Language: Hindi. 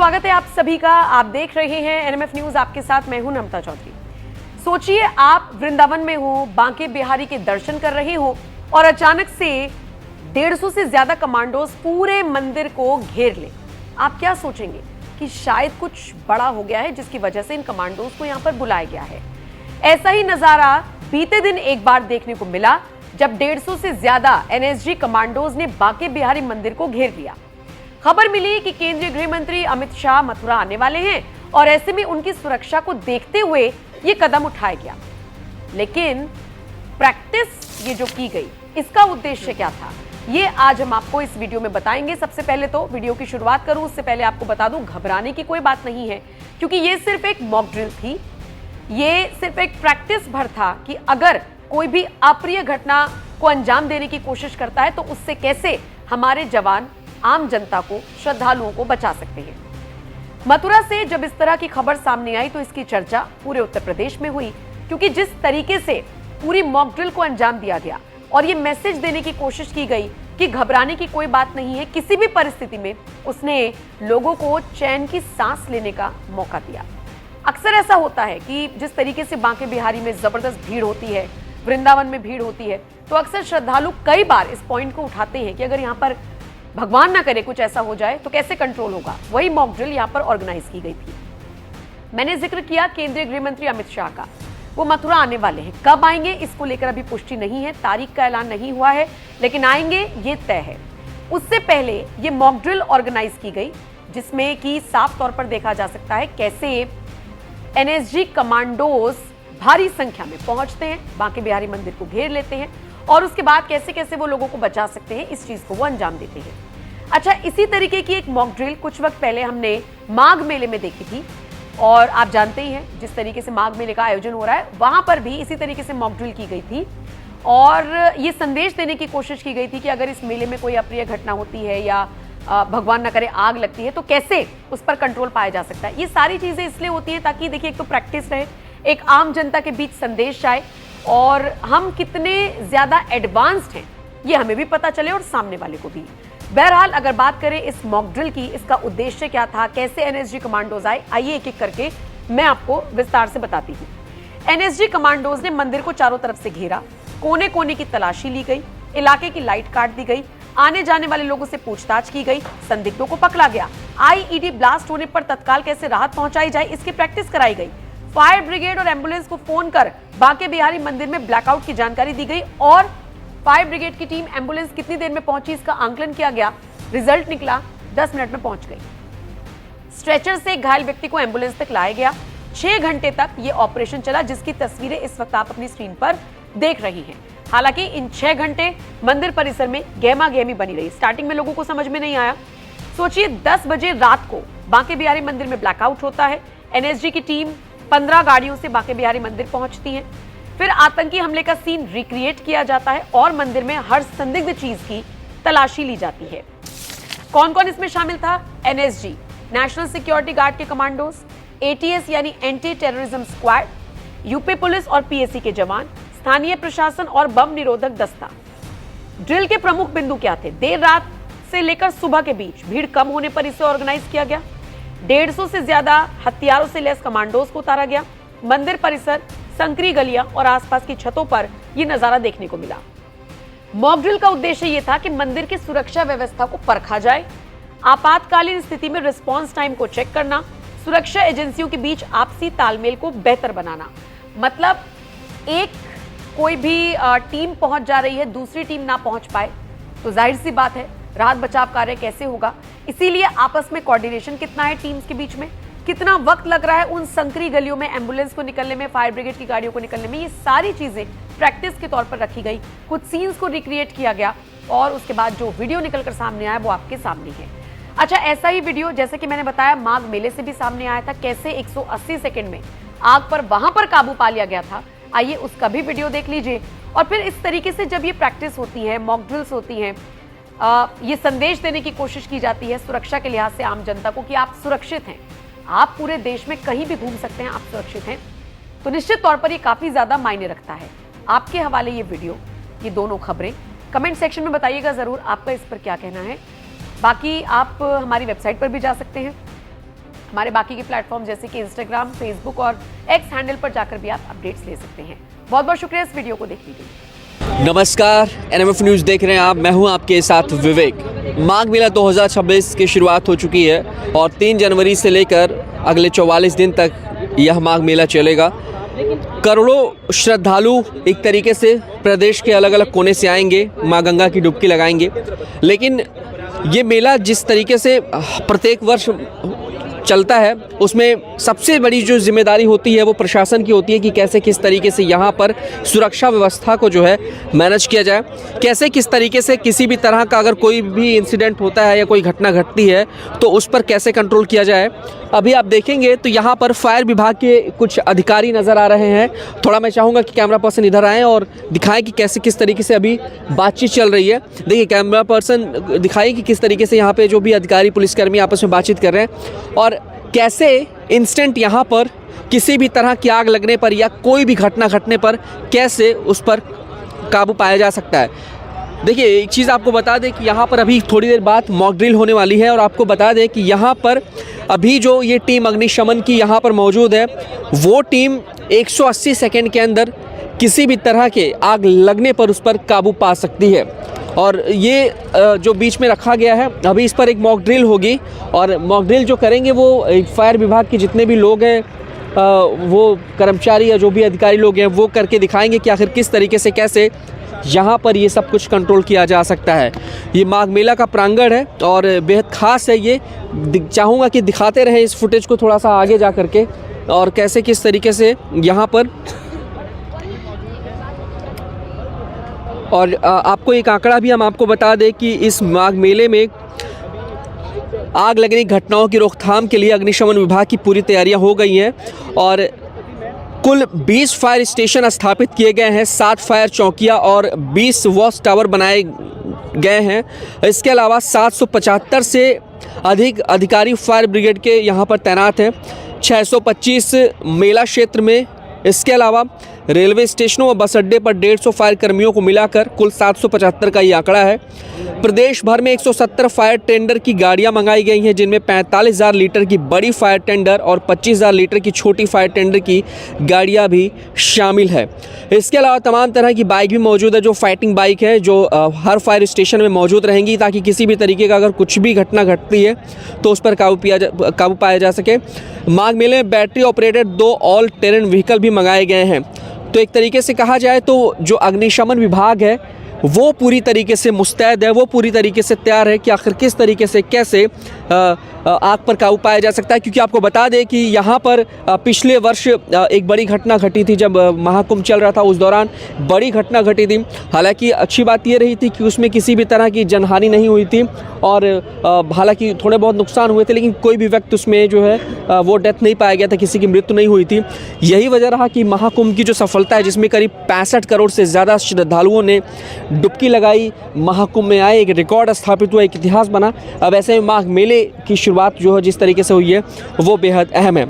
स्वागत है आप सभी का। आप देख रहे हैं एनएमएफ न्यूज, आपके साथ मैं हूं नमता चौधरी। सोचिए आप वृंदावन में हो, बांके बिहारी के दर्शन कर रहे हो और अचानक से 150 से ज्यादा कमांडोज पूरे मंदिर को घेर ले। आप क्या सोचेंगे कि शायद कुछ बड़ा हो गया है जिसकी वजह से इन कमांडोज को यहां पर बुलाया गया है। ऐसा ही नजारा बीते दिन एक बार देखने को मिला जब 150 से ज्यादा एनएसजी कमांडोज ने बांके बिहारी मंदिर को घेर लिया। खबर मिली कि केंद्रीय गृह मंत्री अमित शाह मथुरा आने वाले हैं और ऐसे में उनकी सुरक्षा को देखते हुए ये कदम उठाया गया। लेकिन प्रैक्टिस ये जो की गई, इसका उद्देश्य क्या था, ये आज हम आपको इस वीडियो में बताएंगे। सबसे पहले तो वीडियो की शुरुआत करूं उससे पहले आपको बता दूं, घबराने की कोई बात नहीं है, क्योंकि ये सिर्फ एक मॉक ड्रिल थी। ये सिर्फ एक प्रैक्टिस भर था कि अगर कोई भी अप्रिय घटना को अंजाम देने की कोशिश करता है तो उससे कैसे हमारे जवान आम जनता को, श्रद्धालुओं को बचा सकते हैं। मथुरा से जब इस तरह की खबर सामने आई तो इसकी चर्चा पूरे उत्तर प्रदेश में हुई, क्योंकि जिस तरीके से पूरी मॉक ड्रिल को अंजाम दिया गया और ये मैसेज देने की कोशिश की गई कि घबराने की कोई बात नहीं है, किसी भी परिस्थिति में उसने लोगों को चैन की सांस लेने का मौका दिया। अक्सर ऐसा होता है कि जिस तरीके से बांके बिहारी में जबरदस्त भीड़ होती है, वृंदावन में भीड़ होती है, तो अक्सर श्रद्धालु कई बार इस पॉइंट को उठाते हैं कि अगर यहाँ पर भगवान ना करे कुछ ऐसा हो जाए तो कैसे कंट्रोल होगा। वही मॉक ड्रिल यहाँ पर ऑर्गेनाइज की गई थी। मैंने जिक्र किया केंद्रीय गृह मंत्री अमित शाह का, वो मथुरा आने वाले हैं। कब आएंगे इसको लेकर अभी पुष्टि नहीं है, तारीख का ऐलान नहीं हुआ है, लेकिन आएंगे ये तय है। उससे पहले ये मॉक ड्रिल ऑर्गेनाइज की गई जिसमें कि साफ तौर पर देखा जा सकता है कैसे एनएसजी कमांडोज भारी संख्या में पहुंचते हैं, बांके बिहारी मंदिर को घेर लेते हैं और उसके बाद कैसे कैसे वो लोगों को बचा सकते हैं, इस चीज को वो अंजाम देते हैं। अच्छा, इसी तरीके की एक मॉक ड्रिल कुछ वक्त पहले हमने माघ मेले में देखी थी और आप जानते ही हैं जिस तरीके से माघ मेले का आयोजन हो रहा है, वहां पर भी इसी तरीके से मॉक ड्रिल की गई थी और ये संदेश देने की कोशिश की गई थी कि अगर इस मेले में कोई अप्रिय घटना होती है या भगवान ना करे आग लगती है तो कैसे उस पर कंट्रोल पाया जा सकता है। ये सारी चीजें इसलिए होती हैं ताकि देखिए एक तो प्रैक्टिस रहे, एक आम जनता के बीच संदेश आए और हम कितने ज्यादा एडवांस्ड हैं ये हमें भी पता चले और सामने वाले को भी। बहरहाल अगर बात करें इस मॉक ड्रिल की, इसका उद्देश्य क्या था, कैसे एनएसजी कमांडोज आए, आइए एक एक करके मैं आपको विस्तार से बताती हूँ। एनएसजी कमांडोज ने मंदिर को चारों तरफ से घेरा, कोने कोने की तलाशी ली गई, इलाके की लाइट काट दी गई, आने जाने वाले लोगों से पूछताछ की गई, संदिग्धों को पकड़ा गया, आईईडी ब्लास्ट होने पर तत्काल कैसे राहत पहुंचाई जाए इसकी प्रैक्टिस कराई गई, फायर ब्रिगेड और एम्बुलेंस को फोन कर बांके बिहारी मंदिर में ब्लैकआउट की जानकारी दी गई और फायर ब्रिगेड की टीम एम्बुलेंस कितनी देर में पहुंची इसका आंकलन किया गया। रिजल्ट निकला 10 मिनट में पहुंच गई। स्ट्रेचर से एक घायल व्यक्ति को एम्बुलेंस तक लाया गया। 6 घंटे तक यह ऑपरेशन चला जिसकी तस्वीरें इस वक्त आप अपनी स्क्रीन पर देख रही हैं। हालांकि इन 6 घंटे मंदिर परिसर में गहमा गहमी बनी रही। स्टार्टिंग में लोगों को समझ में नहीं आया। सोचिए 10 बजे रात को बांके बिहारी मंदिर में ब्लैकआउट होता है। एनएसजी की टीम 15 गाड़ियों से बांके बिहारी मंदिर पहुंचती है। फिर आतंकी हमले का सीन रिक्रिएट किया जाता है और मंदिर में हर संदिग्ध चीज की तलाशी ली जाती है। कौन कौन इसमें शामिल था? एनएसजी, नेशनल सिक्योरिटी गार्ड के कमांडोज, एटीएस यानी anti terrorism squad, UP police और पीएसी के जवान, स्थानीय प्रशासन और बम निरोधक दस्ता। ड्रिल के प्रमुख बिंदु क्या थे? देर रात से लेकर सुबह के बीच भीड़ कम होने पर इसे ऑर्गेनाइज किया गया। 150 से ज्यादा हथियारों से लैस कमांडोज को उतारा गया। मंदिर परिसर, संकरी गलियां और आसपास की छतों पर यह नजारा देखने को मिला। मॉक ड्रिल का उद्देश्य यह था कि मंदिर की सुरक्षा व्यवस्था को परखा जाए, आपातकालीन स्थिति में रिस्पांस टाइम को चेक करना, सुरक्षा एजेंसियों के बीच आपसी तालमेल को बेहतर बनाना। मतलब एक कोई भी टीम पहुंच जा रही है, दूसरी टीम ना पहुंच पाए तो जाहिर सी बात है राहत बचाव कार्य कैसे होगा। इसीलिए आपस में कोऑर्डिनेशन कितना है टीम्स के बीच में, कितना वक्त लग रहा है उन संकरी गलियों में एम्बुलेंस को निकलने में, फायर ब्रिगेड की गाड़ियों को निकलने में, ये सारी चीजें प्रैक्टिस के तौर पर रखी गई। कुछ सीन्स को रिक्रिएट किया गया और उसके बाद जो वीडियो निकलकर सामने आया वो आपके सामने है। अच्छा, ऐसा ही वीडियो जैसे कि मैंने बताया माघ मेले से भी सामने आया था, कैसे 180 सेकेंड में आग पर वहां पर काबू पा लिया गया था। आइए उसका भी वीडियो देख लीजिए। और फिर इस तरीके से जब ये प्रैक्टिस होती है, मॉक ड्रिल्स होती हैं, ये संदेश देने की कोशिश की जाती है सुरक्षा के लिहाज से आम जनता को कि आप सुरक्षित हैं, आप पूरे देश में कहीं भी घूम सकते हैं, आप सुरक्षित हैं, तो निश्चित तौर पर ये काफी ज्यादा मायने रखता है। आपके हवाले ये वीडियो, ये दोनों खबरें कमेंट सेक्शन में बताइएगा जरूर आपका इस पर क्या कहना है। बाकी आप हमारी वेबसाइट पर भी जा सकते हैं हमारे बाकी के प्लेटफॉर्म जैसे कि इंस्टाग्राम, फेसबुक और एक्स हैंडल पर जाकर भी आप अपडेट्स ले सकते हैं। बहुत बहुत शुक्रिया इस वीडियो को देखने के लिए। नमस्कार, एनएमएफ न्यूज़ देख रहे हैं आप। मैं हूं आपके साथ विवेक। माघ मेला 2026 की शुरुआत हो चुकी है और 3 जनवरी से लेकर अगले 44 दिन तक यह माघ मेला चलेगा। करोड़ों श्रद्धालु एक तरीके से प्रदेश के अलग अलग कोने से आएंगे, माँ गंगा की डुबकी लगाएंगे। लेकिन ये मेला जिस तरीके से प्रत्येक वर्ष चलता है, उसमें सबसे बड़ी जो जिम्मेदारी होती है वो प्रशासन की होती है कि कैसे किस तरीके से यहाँ पर सुरक्षा व्यवस्था को जो है मैनेज किया जाए, कैसे किस तरीके से किसी भी तरह का अगर कोई भी इंसिडेंट होता है या कोई घटना घटती है तो उस पर कैसे कंट्रोल किया जाए। अभी आप देखेंगे तो यहाँ पर फायर विभाग के कुछ अधिकारी नज़र आ रहे हैं। थोड़ा मैं चाहूँगा कि कैमरा पर्सन इधर आएँ और दिखाएं कि कैसे किस तरीके से अभी बातचीत चल रही है। देखिए, कैमरा पर्सन दिखाएं कि किस तरीके से यहाँ पे जो भी अधिकारी पुलिसकर्मी आपस में बातचीत कर रहे हैं और कैसे इंस्टेंट यहाँ पर किसी भी तरह की आग लगने पर या कोई भी घटना घटने पर कैसे उस पर काबू पाया जा सकता है। देखिए, एक चीज़ आपको बता दें कि यहाँ पर अभी थोड़ी देर बाद मॉक ड्रिल होने वाली है और आपको बता दें कि यहाँ पर अभी जो ये टीम अग्निशमन की यहाँ पर मौजूद है, वो टीम 180 सेकंड के अंदर किसी भी तरह के आग लगने पर उस पर काबू पा सकती है। और ये जो बीच में रखा गया है, अभी इस पर एक मॉक ड्रिल होगी और मॉक ड्रिल जो करेंगे वो फायर विभाग के जितने भी लोग हैं, वो कर्मचारी या जो भी अधिकारी लोग हैं, वो करके दिखाएंगे कि आखिर किस तरीके से कैसे यहाँ पर ये सब कुछ कंट्रोल किया जा सकता है। ये माघ मेला का प्रांगण है और बेहद ख़ास है। ये चाहूँगा कि दिखाते रहे इस फुटेज को थोड़ा सा आगे जा कर के और कैसे किस तरीके से यहाँ पर। और आपको एक आंकड़ा भी हम आपको बता दें कि इस माघ मेले में आग लगने की घटनाओं की रोकथाम के लिए अग्निशमन विभाग की पूरी तैयारियां हो गई हैं और कुल 20 फायर स्टेशन स्थापित किए गए हैं, 7 फायर चौकियां और 20 वॉच टावर बनाए गए हैं। इसके अलावा 775 से अधिक अधिकारी फायर ब्रिगेड के यहाँ पर तैनात हैं, 625 मेला क्षेत्र में। इसके अलावा रेलवे स्टेशनों और बस अड्डे पर 150 फायर कर्मियों को मिलाकर कुल 775 का ये आंकड़ा है। प्रदेश भर में 170 फायर टेंडर की गाड़ियां मंगाई गई हैं, जिनमें 45,000 लीटर की बड़ी फायर टेंडर और 25,000 लीटर की छोटी फायर टेंडर की गाड़ियां भी शामिल है। इसके अलावा तमाम तरह की बाइक भी मौजूद है, जो फाइटिंग बाइक है, जो हर फायर स्टेशन में मौजूद रहेंगी, ताकि किसी भी तरीके का अगर कुछ भी घटना घटती है तो उस पर काबू पाया जा सके। माघ मेले में battery operated 2 all terrain vehicle भी मंगाए गए हैं। तो एक तरीके से कहा जाए तो जो अग्निशमन विभाग है वो पूरी तरीके से मुस्तैद है, वो पूरी तरीके से तैयार है कि आखिर किस तरीके से कैसे आग पर काबू पाया जा सकता है। क्योंकि आपको बता दें कि यहाँ पर पिछले वर्ष एक बड़ी घटना घटी थी, जब महाकुंभ चल रहा था उस दौरान बड़ी घटना घटी थी। हालांकि अच्छी बात ये रही थी कि उसमें किसी भी तरह की जनहानि नहीं हुई थी और हालांकि थोड़े बहुत नुकसान हुए थे, लेकिन कोई भी व्यक्ति उसमें जो है वो डेथ नहीं पाया गया था, किसी की मृत्यु नहीं हुई थी। यही वजह रहा कि महाकुंभ की जो सफलता है, जिसमें करीब 65 करोड़ से ज़्यादा श्रद्धालुओं ने डुबकी लगाई, महाकुंभ में आए, एक रिकॉर्ड स्थापित हुआ, एक इतिहास बना। अब ऐसे में माघ मेले की शुरुआत जो है जिस तरीके से हुई है वो बेहद अहम है।